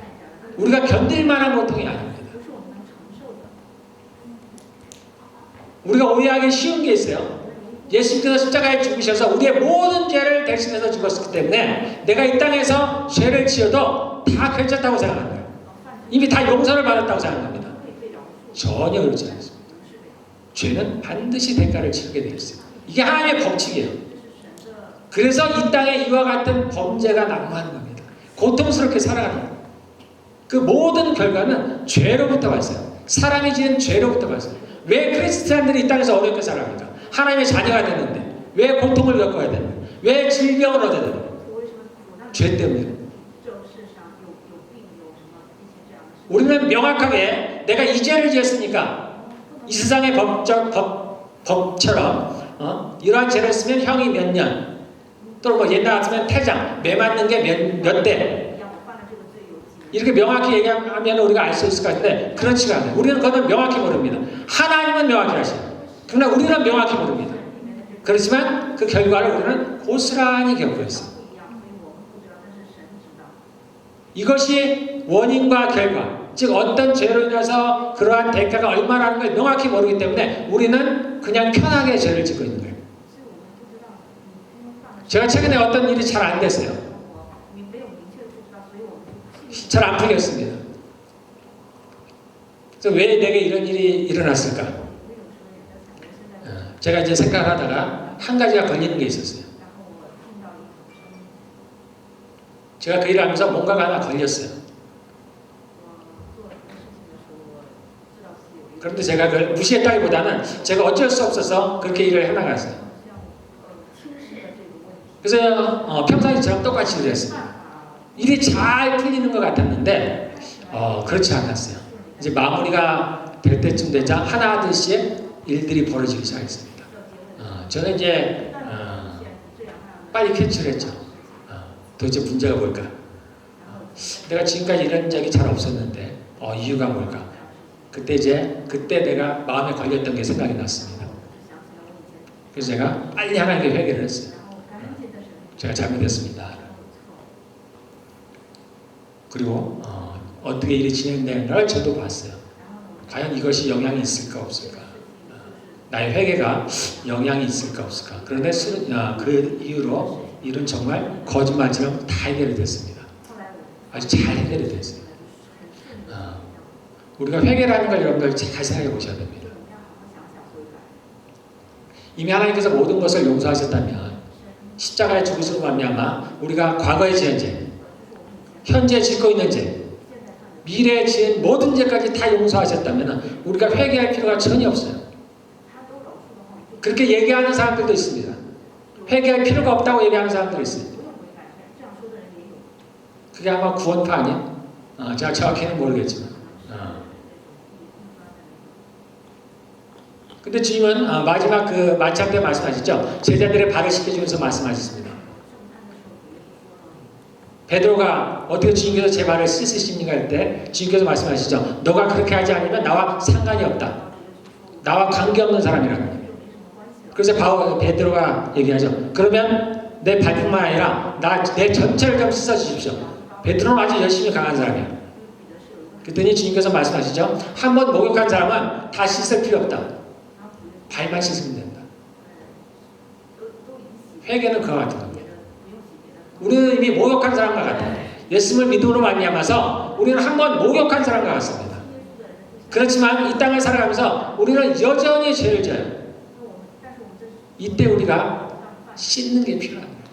우리가 견딜 만한 고통이 아닙니다. 우리가 오해하기 쉬운 게 있어요. 예수님께서 십자가에 죽으셔서 우리의 모든 죄를 대신해서 죽었기 때문에 내가 이 땅에서 죄를 지어도 다 괜찮다고 생각하는 거예요. 이미 다 용서를 받았다고 생각합니다. 전혀 그렇지 않습니다. 죄는 반드시 대가를 치르게 되어 있어요. 이게 하나님의 법칙이에요. 그래서 이 땅에 이와 같은 범죄가 난무하는 겁니다. 고통스럽게 살아가는 거예요. 그 모든 결과는 죄로부터 왔어요. 사람이 지은 죄로부터 왔어요. 왜 크리스찬들이 이 땅에서 어렵게 살아갑니까? 하나님의 자녀가 되는데 왜 고통을 겪어야 되는데 왜 질병을 얻어야 되는데 죄 때문에. 우리는 명확하게 내가 이 죄를 지었으니까 이 세상의 법처럼 이러한 죄를 했으면 형이 몇 년, 또는 뭐 옛날 같으면 태장, 매 맞는 게 몇 대, 이렇게 명확히 얘기하면 우리가 알 수 있을 것 같은데 그렇지가 않아요. 우리는 그거는 명확히 모릅니다. 하나님은 명확히 아셔요. 그러나 우리는 명확히 모릅니다. 그렇지만 그 결과를 우리는 고스란히 겪고 있어요. 이것이 원인과 결과, 즉 어떤 죄로 인해서 그러한 대가가 얼마라는 걸 명확히 모르기 때문에 우리는 그냥 편하게 죄를 짓고 있는 거예요. 제가 최근에 어떤 일이 잘 안 됐어요. 잘 안 풀렸습니다. 그래서 왜 내게 이런 일이 일어났을까? 제가 이제 생각을 하다가 한 가지가 걸리는 게 있었어요. 제가 그 일을 하면서 뭔가가 하나 걸렸어요. 그런데 제가 그걸 무시했다기보다는 제가 어쩔 수 없어서 그렇게 일을 해나갔어요. 그래서 평상시처럼 똑같이 일했습니다. 일이 잘 풀리는 것 같았는데 그렇지 않았어요. 이제 마무리가 될 때쯤 되자 하나둘씩 일들이 벌어지기 시작했습니다. 저는 이제 빨리 캐치를 했죠. 도대체 문제가 뭘까? 내가 지금까지 이런 적이 잘 없었는데 이유가 뭘까? 그때 내가 마음에 걸렸던 게 생각이 났습니다. 그래서 제가 빨리 하나님께 회개를 했어요. 제가 잘못했습니다. 그리고 어떻게 일이 진행되는가를 저도 봤어요. 과연 이것이 영향이 있을까 없을까? 나의 회개가 영향이 있을까 없을까? 그런데 그 이후로 일은 정말 거짓말처럼 다 해결이 됐습니다. 아주 잘 해결이 됐어요. 우리가 회개라는 걸 여러분들 잘 생각해 보셔야 됩니다. 이미 하나님께서 모든 것을 용서하셨다면 십자가의 죽으심으로 말미암아 우리가 과거에 지은 죄, 현재 짓고 있는 죄, 미래에 지은 모든 죄까지 다 용서하셨다면 우리가 회개할 필요가 전혀 없어요. 그렇게 얘기하는 사람들도 있습니다. 회개할 필요가 없다고 얘기하는 사람들이 있습니다. 그게 아마 구원파 아니에요? 제가 정확히는 모르겠지만. 근데 주님은 마지막 그 만찬 때 말씀하셨죠. 제자들의 발을 씻겨주면서 말씀하셨습니다. 베드로가 어떻게 주님께서 제 발을 씻으십니까? 할 때 주님께서 말씀하시죠. 너가 그렇게 하지 않으면 나와 상관이 없다. 나와 관계없는 사람이라고. 그래서 베드로가 얘기하죠. 그러면 내 발뿐만 아니라 내 전체를 좀 씻어주십시오. 베드로는 아주 열심히 강한 사람이에요. 그랬더니 주님께서 말씀하시죠. 한번 목욕한 사람은 다 씻을 필요 없다. 발만 씻으면 된다. 회개는 그와 같은 겁니다. 우리는 이미 목욕한 사람과 같아요. 예수님을 믿음으로 말미암아서 우리는 한번 목욕한 사람과 같습니다. 그렇지만 이 땅을 살아가면서 우리는 여전히 죄를 져요. 이때 우리가 씻는 게 필요합니다.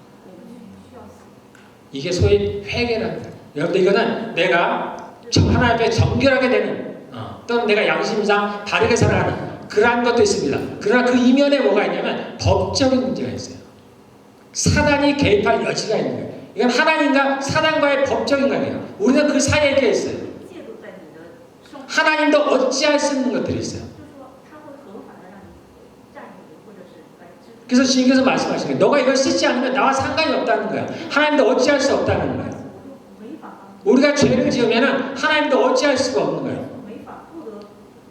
이게 소위 회개라는 거예요. 여러분들 이거는 내가 하나님 앞에 정결하게 되는 또는 내가 양심상 바르게 살아가는 그러한 것도 있습니다. 그러나 그 이면에 뭐가 있냐면 법적인 문제가 있어요. 사단이 개입할 여지가 있는 거예요. 이건 하나님과 사단과의 법적인 관계예요. 우리는 그 사이에 껴 있어요. 하나님도 어찌할 수 있는 것들이 있어요. 그래서 주님께서 말씀하시는 거예요. 너가 이걸 씻지 않으면 나와 상관이 없다는 거예요. 하나님도 어찌할 수 없다는 거예요. 우리가 죄를 지으면 하나님도 어찌할 수가 없는 거예요.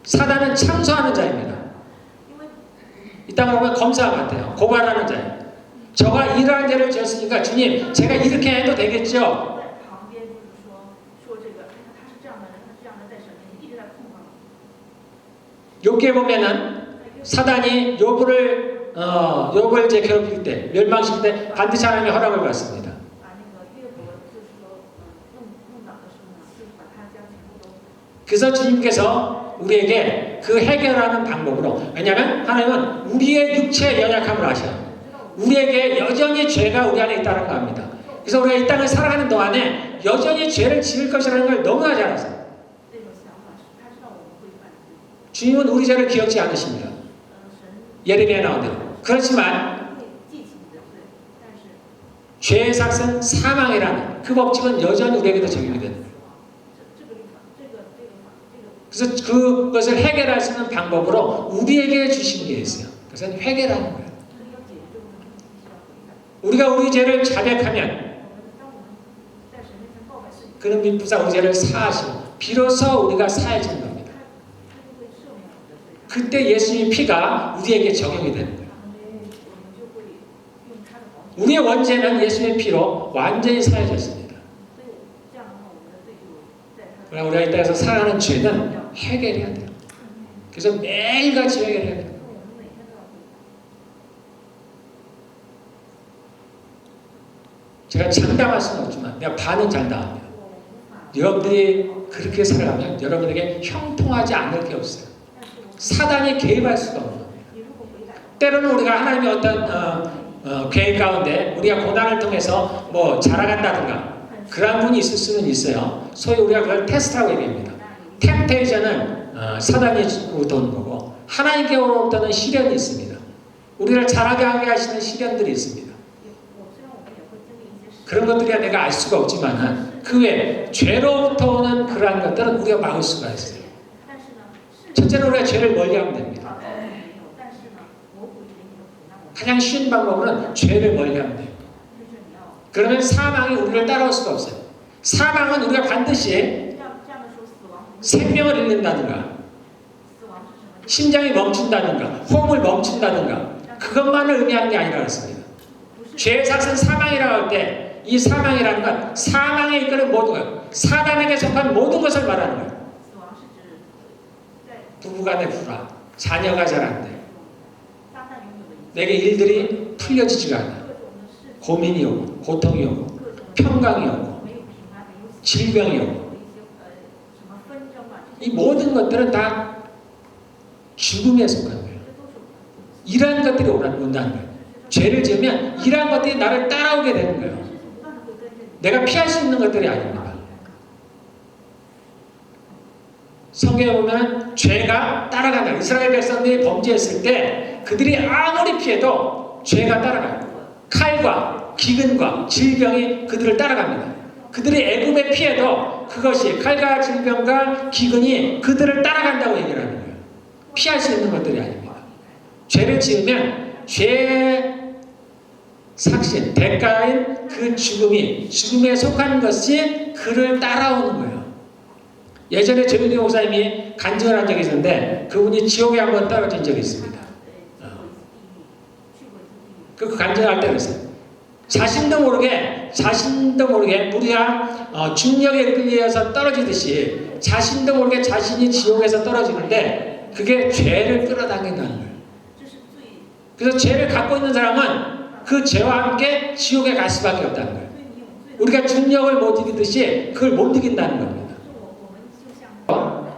사단은 참소하는 자입니다. 이 땅으로 보면 검사 같아요. 고발하는 자예요. 저가 이러한 죄를 지었으니까 주님 제가 이렇게 해도 되겠죠? 욥기에 보면은 사단이 욥을 이제 괴롭힐 때, 멸망시킬 때 반드시 하나님의 허락을 받습니다. 그래서 주님께서 우리에게 그 해결하는 방법으로, 왜냐하면 하나님은 우리의 육체의 연약함을 아셔요. 우리에게 여전히 죄가 우리 안에 있다는 거 압니다. 그래서 우리가 이 땅을 살아가는 동안에 여전히 죄를 지을 것이라는 걸 너무나 잘 아세요. 주님은 우리 죄를 기억지 않으십니다. 예레미야에 나온 대로. 그렇지만 죄의 삭은 사망이라는 그 법칙은 여전히 우리에게도 적용이 되는 거예요. 그래서 그것을 해결할 수 있는 방법으로 우리에게 주신 게 있어요. 그것은 회개라는 거예요. 우리가 우리 죄를 자백하면 그는 미쁘사 우리 죄를 사하시고 비로소 우리가 사해진 겁니다. 그때 예수님의 피가 우리에게 적용이 되는 거예요. 우리의 원죄는 예수님의 피로 완전히 사해졌습니다. 그러나 우리가 이 땅에서 살아가는 죄는 해결해야 돼요. 그래서 매일같이 해결해야 돼요. 제가 장담할 수는 없지만 내가 반은 장담합니다. 여러분들이 그렇게 살아가면 여러분에게 형통하지 않을 게 없어요. 사단이 개입할 수가 없는 겁니다. 때로는 우리가 하나님의 어떤 계획 가운데 우리가 고난을 통해서 뭐 자라간다든가 그런 분이 있을 수는 있어요. 소위 우리가 그걸 테스트라고 얘기합니다. 템테이션은 사단으로부터 오는 거고 하나님께로부터는 시련이 있습니다. 우리를 자라게 하게 하시는 시련들이 있습니다. 그런 것들이야 내가 알 수가 없지만 그 외에 죄로부터 오는 그러한 것들은 우리가 막을 수가 있어요. 첫째는 우리가 죄를 멀리하면 됩니다. 가장 쉬운 방법은 죄를 멀리하면 돼요. 그러면 사망이 우리를 따라올 수가 없어요. 사망은 우리가 반드시 생명을 잃는다든가 심장이 멈춘다든가 호흡을 멈춘다든가 그것만을 의미하는 게 아니라 그렇습니다. 죄의 삭은 사망이라고 할 때 이 사망이라는 건 사망에 이끄는 모든 것, 사단에게 속한 모든 것을 말하는 거예요. 부부간의 불화, 자녀가 잘 안 돼, 내게 일들이 풀려지지가 않아, 고민이 오고 고통이 오고 평강이 오고 질병이 오고 이 모든 것들은 다 죽음에 속한 거예요. 이러한 것들이 온다는 거예요. 죄를 지으면 이러한 것들이 나를 따라오게 되는 거예요. 내가 피할 수 있는 것들이 아닙니다. 성경에 보면 죄가 따라간다. 이스라엘 백성들이 범죄했을 때 그들이 아무리 피해도 죄가 따라가요. 칼과 기근과 질병이 그들을 따라갑니다. 그들이 애굽에 피해도 그것이 칼과 질병과 기근이 그들을 따라간다고 얘기를 하는 거예요. 피할 수 있는 것들이 아닙니다. 죄를 지으면 죄의 삭신, 대가인 그 죽음에 속한 것이 그를 따라오는 거예요. 예전에 조윤희 목사님이 간증을 한 적이 있는데 그분이 지옥에 한번 떨어진 적이 있습니다. 그 간증할 때 그랬어요. 자신도 모르게 우리가 중력에 끌려서 떨어지듯이 자신도 모르게 자신이 지옥에서 떨어지는데 그게 죄를 끌어당긴다는 거예요. 그래서 죄를 갖고 있는 사람은 그 죄와 함께 지옥에 갈 수밖에 없다는 거예요. 우리가 중력을 못 이기듯이 그걸 못 이긴다는 겁니다.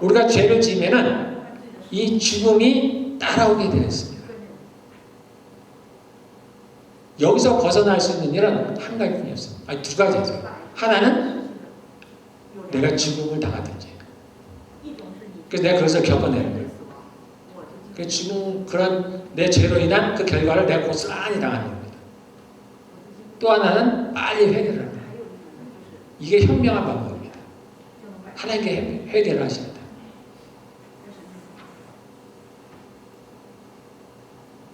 우리가 죄를 지으면은 이 죽음이 따라오게 되어 있습니다. 여기서 벗어날 수 있는 일은 한 가지뿐이었어요. 아니 두 가지죠. 하나는 내가 죽음을 당하든지. 그래서 내가 그것을 겪어내는 거예요. 그 죽음 그런 내 죄로 인한 그 결과를 내가 고스란히 당하는 겁니다. 또 하나는 빨리 회개를 합니다. 이게 현명한 방법입니다. 하나님께 회개를 하셔야 돼요.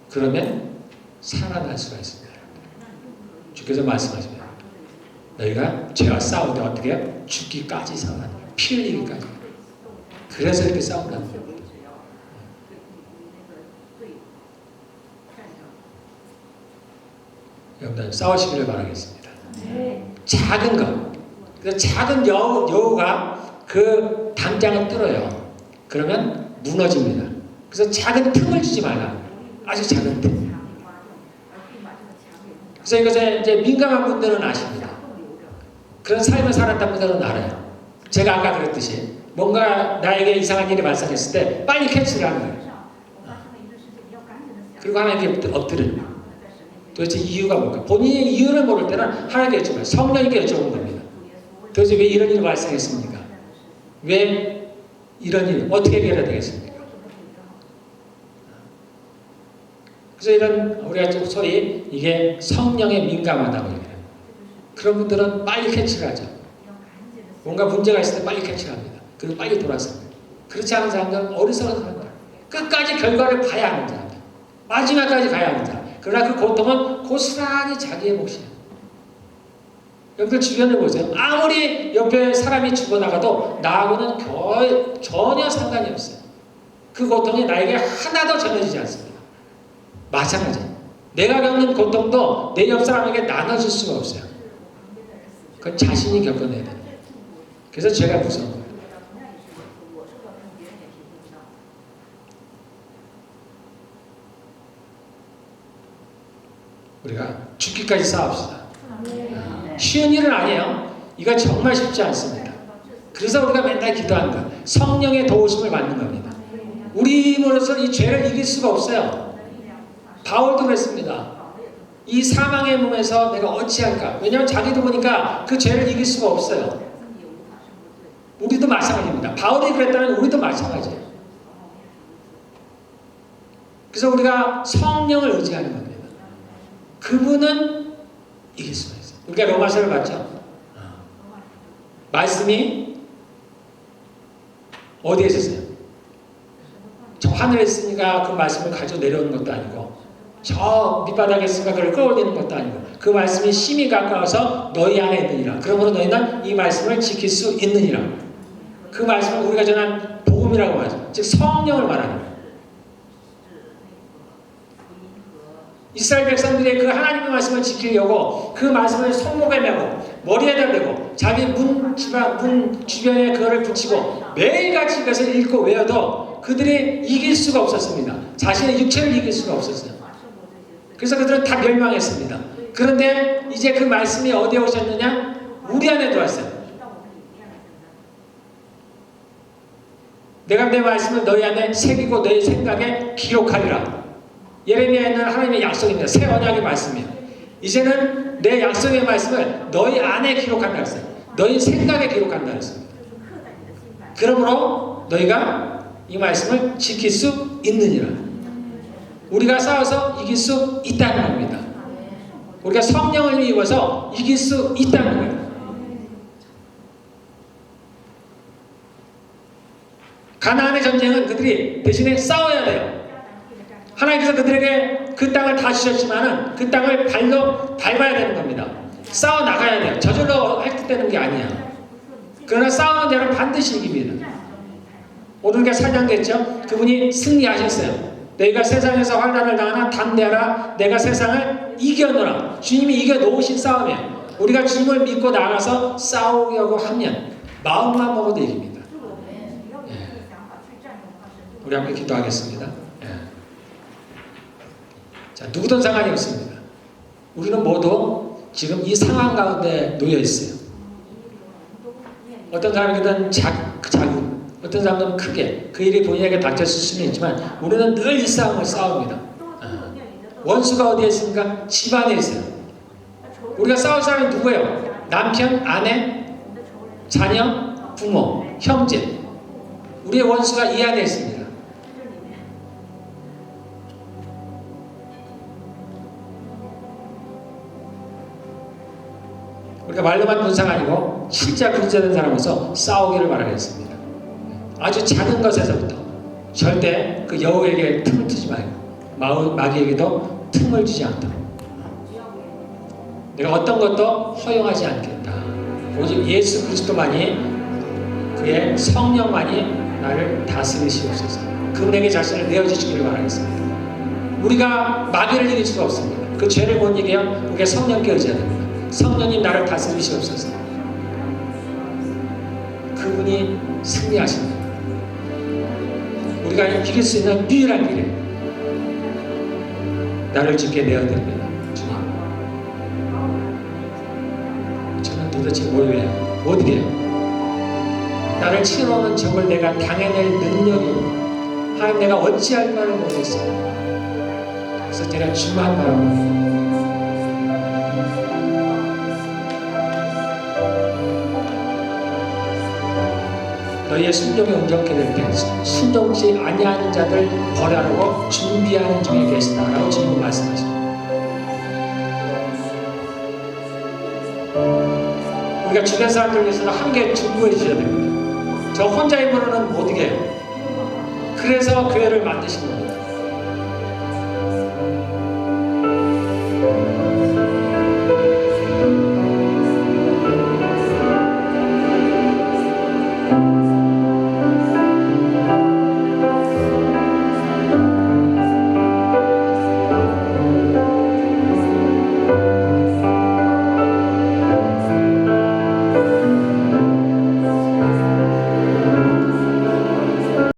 그러면 살아날 수가 있습니다. 주께서 말씀하십니다. 너희가 죄와 싸울 때 어떻게 해요? 죽기까지 싸우는 거예요. 피 흘리기까지. 그래서 이렇게 싸우는 거예요. 여러분들 싸우시기를 바라겠습니다. 작은 것, 그래서 작은 여우가 그 담장을 뚫어요. 그러면 무너집니다. 그래서 작은 틈을 주지 말라. 아주 작은 틈. 그래서 이것에 이제 민감한 분들은 아십니다. 그런 삶을 살았던 분들은 알아요. 제가 아까 그랬듯이 뭔가 나에게 이상한 일이 발생했을 때 빨리 캐치를 하는 거예요. 그리고 하나님께 엎드리는 거예요. 도대체 이유가 뭘까? 본인의 이유를 모를 때는 하나님께 여쭤봐요. 성령에게 여쭤보는 겁니다. 도대체 왜 이런 일이 발생했습니까? 왜 이런 일, 어떻게 해결해야 되겠습니까? 그래서 이런 우리가 좀 소리 이게 성령에 민감하다고 얘기해요. 그런 분들은 빨리 캐치를 하죠. 뭔가 문제가 있을 때 빨리 캐치를 합니다. 그리고 빨리 돌아섭니다. 그렇지 않은 사람들은 어리석은 사람들. 끝까지 결과를 봐야 하는 자. 마지막까지 가야 하는 자. 그러나 그 고통은 고스란히 자기의 몫이에요. 여러분들 주변을 보세요. 아무리 옆에 사람이 죽어나가도 나하고는 전혀 상관이 없어요. 그 고통이 나에게 하나도 전해지지 않습니다. 마찬가지예요. 내가 겪는 고통도 내 옆 사람에게 나눠줄 수가 없어요. 그건 자신이 겪어내야 돼요. 그래서 죄가 무서운 거예요. 우리가 죽기까지 싸웁시다. 쉬운 일은 아니에요. 이거 정말 쉽지 않습니다. 그래서 우리가 맨날 기도하는 거예요. 성령의 도우심을 받는 겁니다. 우리 힘으로서 이 죄를 이길 수가 없어요. 바울도 그랬습니다. 이 사망의 몸에서 내가 어찌할까? 왜냐하면 자기도 보니까 그 죄를 이길 수가 없어요. 우리도 마찬가지입니다. 바울이 그랬다면 우리도 마찬가지예요. 그래서 우리가 성령을 의지하는 겁니다. 그분은 이길 수가 있어요. 우리가 로마서를 봤죠? 말씀이 어디에 있었어요? 저 하늘에 있으니까 그 말씀을 가지고 내려오는 것도 아니고 저 밑바닥에 있으니까 그걸 끌어올리는 것도 아니고 그 말씀이 심히 가까워서 너희 안에 있느니라. 그러므로 너희는 이 말씀을 지킬 수 있느니라. 그 말씀을 우리가 전한 복음이라고 하죠. 즉 성령을 말하는 거예요. 이스라엘 백성들이 그 하나님의 말씀을 지키려고 그 말씀을 손목에 메고 머리에다 메고 자기 문 주변에 그거를 붙이고 매일같이 그것을 읽고 외워도 그들이 이길 수가 없었습니다. 자신의 육체를 이길 수가 없었어요. 그래서 그들은 다 멸망했습니다. 그런데 이제 그 말씀이 어디에 오셨느냐? 우리 안에 들어왔어요. 내가 내 말씀을 너희 안에 새기고 너희 생각에 기록하리라. 예레미야에는 하나님의 약속입니다. 새 언약의 말씀이에요. 이제는 내 약속의 말씀을 너희 안에 기록한다 했어요. 너희 생각에 기록한다 했습니다. 그러므로 너희가 이 말씀을 지킬 수 있느니라. 우리가 싸워서 이길 수 있다는 겁니다. 우리가 성령을 입어서 이길 수 있다는 거예요. 가나안의 전쟁은 그들이 대신에 싸워야 돼요. 하나님께서 그들에게 그 땅을 다 주셨지만은 그 땅을 발로 밟아야 되는 겁니다. 싸워 나가야 돼요. 저절로 획득되는 게 아니야. 그러나 싸우는 자는 반드시 이깁니다. 오늘 우리가 사냥됐죠? 그분이 승리하셨어요. 너희가 세상에서 환난을 당하나 담대하라. 내가 세상을 이겨노라. 주님이 이겨놓으신 싸움이에요. 우리가 주님을 믿고 나가서 싸우려고 하면 마음만 먹어도 이깁니다. 예. 우리 함께 기도하겠습니다. 예. 자, 누구든 상관이 없습니다. 우리는 모두 지금 이 상황 가운데 놓여 있어요. 어떤 사람에게는 작은, 어떤 사람들은 크게 그 일이 본인에게 닥쳤을 수는 있지만 우리는 늘 이 싸움을 싸웁니다. 원수가 어디에 있습니까? 집안에 있어요. 우리가 싸울 사람이 누구예요? 남편, 아내, 자녀, 부모, 형제. 우리의 원수가 이 안에 있습니다. 우리가 말로만 군사가 아니고 실제 군사된 사람으로서 싸우기를 바라겠습니다. 아주 작은 것에서부터 절대 그 여우에게 틈을 두지 말고 마귀에게도 틈을 주지 않도록 내가 어떤 것도 허용하지 않겠다. 오직 예수 그리스도만이 그의 성령만이 나를 다스리시옵소서. 그분에게 자신을 내어주시기를 바라겠습니다. 우리가 마귀를 이길 수가 없습니다. 그 죄를 못 이겨야 우리가 성령께 의지해야 됩니다. 성령님 나를 다스리시옵소서. 그분이 승리하십니다. 우리가 이길 수 있는 유일한 길이 나를 주께 내어드립니다. 주님, 저는 도대체 뭘 위해 못 이겨요. 나를 치러오는 적을 내가 당해낼 능력이 하나님 내가 어찌할 바를 모르겠습니다. 그래서 제가 주만 바라봅니다. 너희의 순종의 온전케 될 때 순종치 아니하는 자들 벌하라고 준비하는 중에 계시다라고 주님은 말씀하십니다. 우리가 주변 사람들 위해서는 함께 중보해 주셔야 됩니다. 저 혼자 힘으로는 못 이겨요. 그래서 교회를 만드신 거예요.